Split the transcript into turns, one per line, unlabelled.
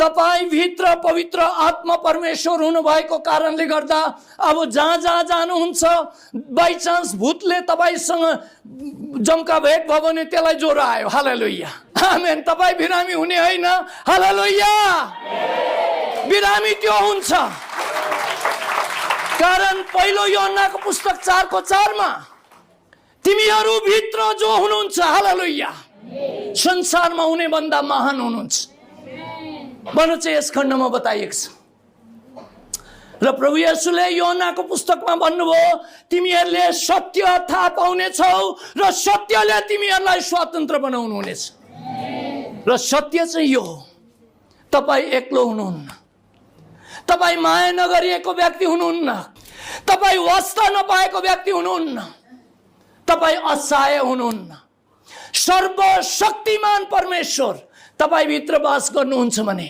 तपाईं भित्र पवित्र आत्मा परमेश्वर हुनुभएको कारणले गर्दा अब जहाँ जहाँ जानुहुन्छ बाई चान्स भूतले तपाईसँग जम्का भेट भयो भने त्यसलाई ज्वरो आयो। हालेलुया, आमेन। तपाईँ बिरामी हुने होइन। हालेलुया, बिरामी त्यो हुन्छ। कारण पहिलो योहन्नाको पुस्तक 4:4 तिमीहरू भित्र जो हुनुहुन्छ, हालेलुया, संसारमा हुने भन्दा महान हुनुहुन्छ भन्नु चाहिँ यस खण्डमा बताइएको छ। र प्रभु येशूले योहन्नाको पुस्तकमा भन्नुभयो तिमीहरूले सत्य थाहा पाउनेछौ र सत्यले तिमीहरूलाई स्वतन्त्र बनाउनु हुनेछ। र सत्य चाहिँ यो हो, तपाईँ एक्लो हुनुहुन्न, तपाईँ माया नगरिएको व्यक्ति हुनुहुन्न, तपाईँ वास्ता नपाएको व्यक्ति हुनुहुन्न, तपाईँ असहाय हुनुहुन्न। सर्वशक्तिमान परमेश्वर तपाईँ भित्र वास गर्नुहुन्छ भने